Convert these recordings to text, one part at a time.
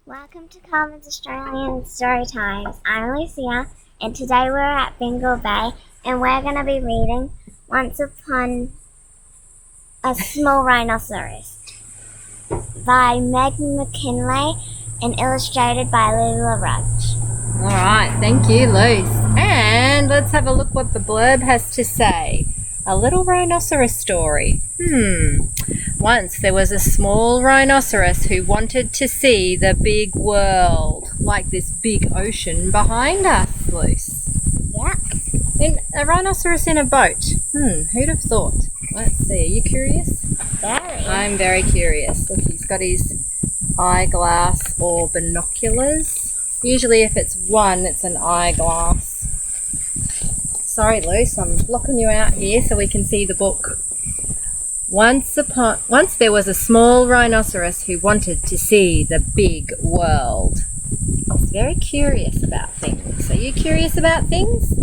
Welcome to Carmen's Australian Storytime. I'm Lucia, and today we're at Bingle Bay, and we're going to be reading Once Upon a Small Rhinoceros by Meg McKinley and illustrated by Lila Rudge. Alright, thank you, Luce. And let's have a look what the blurb has to say. A little rhinoceros story. Once there was a small rhinoceros who wanted to see the big world, like this big ocean behind us, Luce. Yeah. And a rhinoceros in a boat. Who'd have thought? Let's see, are you curious? Very. I'm very curious. Look, he's got his eyeglass or binoculars. Usually if it's one, it's an eyeglass. Sorry, Luce, I'm blocking you out here so we can see the book. Once there was a small rhinoceros who wanted to see the big world. He's very curious about things. Are you curious about things?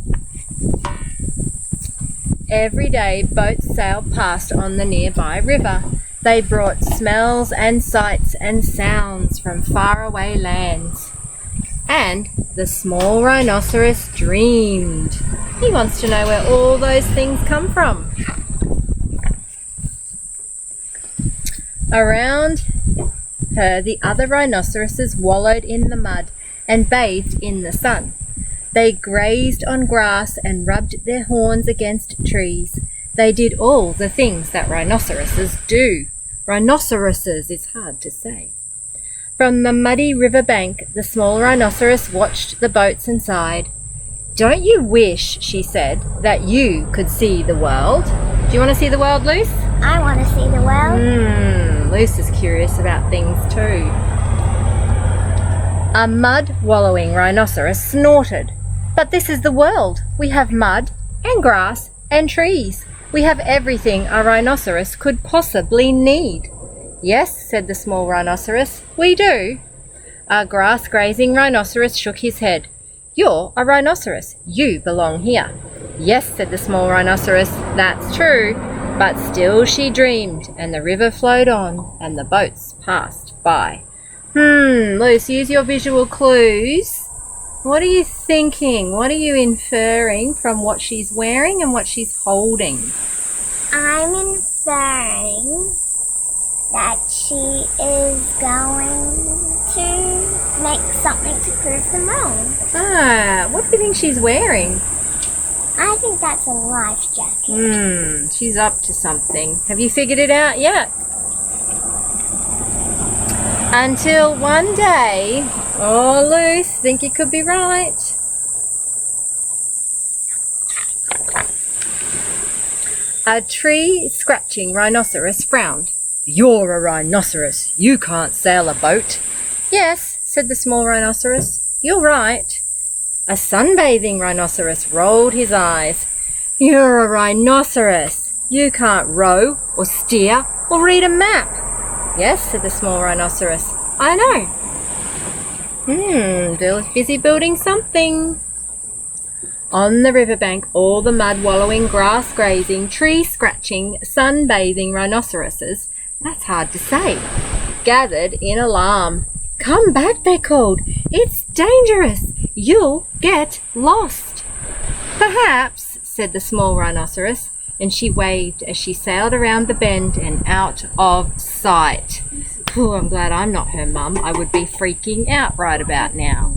Every day, boats sailed past on the nearby river. They brought smells and sights and sounds from faraway lands. And the small rhinoceros dreamed. He wants to know where all those things come from. Around her, the other rhinoceroses wallowed in the mud and bathed in the sun. They grazed on grass and rubbed their horns against trees. They did all the things that rhinoceroses do. Rhinoceroses is hard to say. From the muddy riverbank, the small rhinoceros watched the boats and sighed. "Don't you wish," she said, "that you could see the world?" Do you want to see the world, Luce? I want to see the world. Luce is curious about things too. A mud-wallowing rhinoceros snorted. "But this is the world. We have mud and grass and trees. We have everything a rhinoceros could possibly need." "Yes," said the small rhinoceros, "we do." A grass-grazing rhinoceros shook his head. "You're a rhinoceros. You belong here." "Yes," said the small rhinoceros, "that's true." But still she dreamed, and the river flowed on, and the boats passed by. Luce, use your visual clues. What are you thinking? What are you inferring from what she's wearing and what she's holding? I'm inferring that she is going to make something to prove them wrong. What do you think she's wearing? I think that's a life jacket. She's up to something. Have you figured it out yet? Until one day, Luce, think you could be right. A tree-scratching rhinoceros frowned. "You're a rhinoceros. You can't sail a boat." "Yes," said the small rhinoceros. "You're right." A sunbathing rhinoceros rolled his eyes. "You're a rhinoceros. You can't row or steer or read a map." "Yes," said the small rhinoceros. "I know." Busy building something. On the riverbank, all the mud-wallowing, grass-grazing, tree-scratching, sunbathing rhinoceroses, that's hard to say, gathered in alarm. "Come back," they called. "It's dangerous. You'll get lost." "Perhaps," said the small rhinoceros, and she waved as she sailed around the bend and out of sight. I'm glad I'm not her mum. I would be freaking out right about now.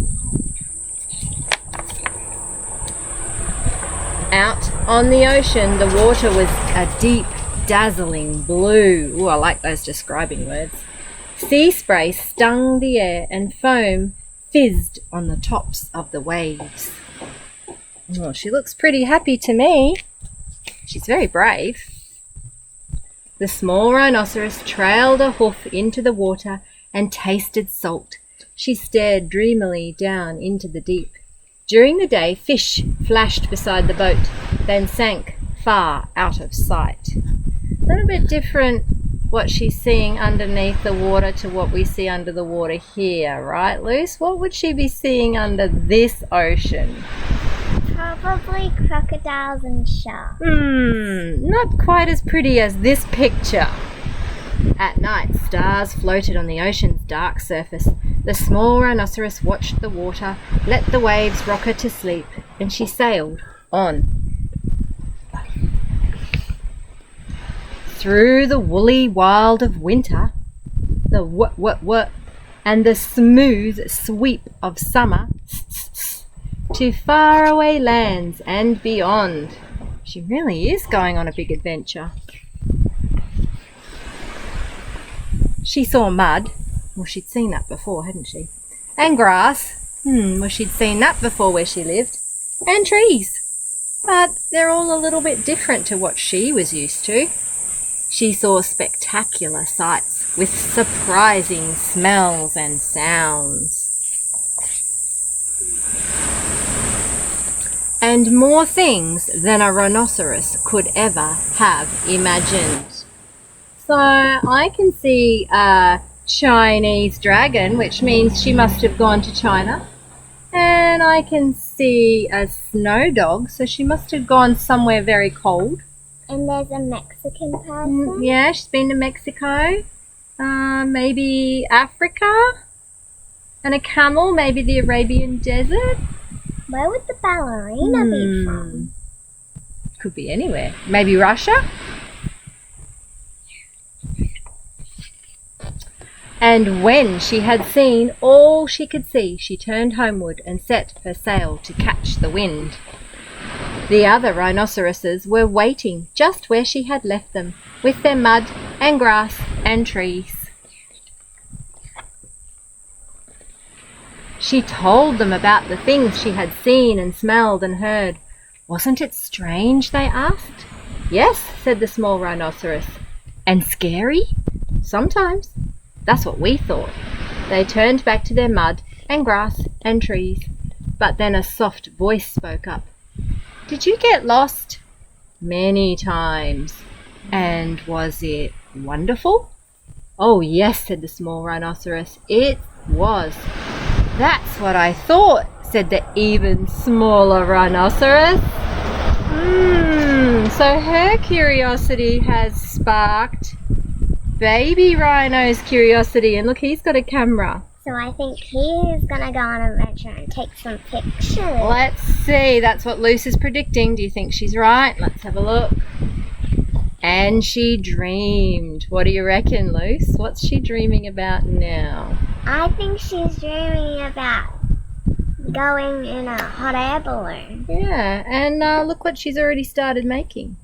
Out on the ocean, the water was a deep, dazzling blue. I like those describing words. Sea spray stung the air and foam fizzed on the tops of the waves. She looks pretty happy to me. She's very brave. The small rhinoceros trailed a hoof into the water and tasted salt. She stared dreamily down into the deep. During the day, fish flashed beside the boat, then sank far out of sight. A little bit different what she's seeing underneath the water to what we see under the water here, right, Luce? What would she be seeing under this ocean? Probably crocodiles and sharks. Not quite as pretty as this picture. At night, stars floated on the ocean's dark surface. The small rhinoceros watched the water, let the waves rock her to sleep, and she sailed on. Through the woolly wild of winter, the what, and the smooth sweep of summer, to faraway lands and beyond. She really is going on a big adventure. She saw mud. Well, she'd seen that before, hadn't she? And grass. Well, she'd seen that before where she lived. And trees. But they're all a little bit different to what she was used to. She saw spectacular sights with surprising smells and sounds. And more things than a rhinoceros could ever have imagined. So I can see a Chinese dragon, which means she must have gone to China. And I can see a snow dog, so she must have gone somewhere very cold. And there's a Mexican person. Yeah, she's been to Mexico. Maybe Africa. And a camel, maybe the Arabian desert. Where would the ballerina be from? Could be anywhere. Maybe Russia? And when she had seen all she could see, she turned homeward and set her sail to catch the wind. The other rhinoceroses were waiting just where she had left them, with their mud and grass and trees. She told them about the things she had seen and smelled and heard. Wasn't it strange, they asked. Yes, said the small rhinoceros. And scary? Sometimes. That's what we thought. They turned back to their mud and grass and trees. But then a soft voice spoke up. Did you get lost? Many times. And was it wonderful? Oh yes, said the small rhinoceros. It was. That's what I thought, said the even smaller rhinoceros. So her curiosity has sparked baby rhino's curiosity. And look, he's got a camera. So I think he's going to go on an adventure and take some pictures. Let's see. That's what Luce is predicting. Do you think she's right? Let's have a look. And she dreamed. What do you reckon, Luce? What's she dreaming about now? I think she's dreaming about going in a hot air balloon. Yeah, and look what she's already started making.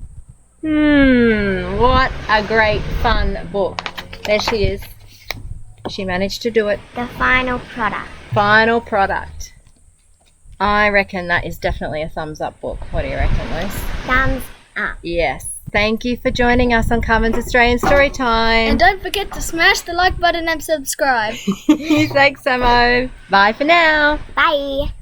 What a great fun book. There she is. She managed to do it. The final product. Final product. I reckon that is definitely a thumbs up book. What do you reckon, Luce? Thumbs up. Yes. Thank you for joining us on Carmen's Australian Storytime. And don't forget to smash the like button and subscribe. Thanks, Samo. Bye for now. Bye.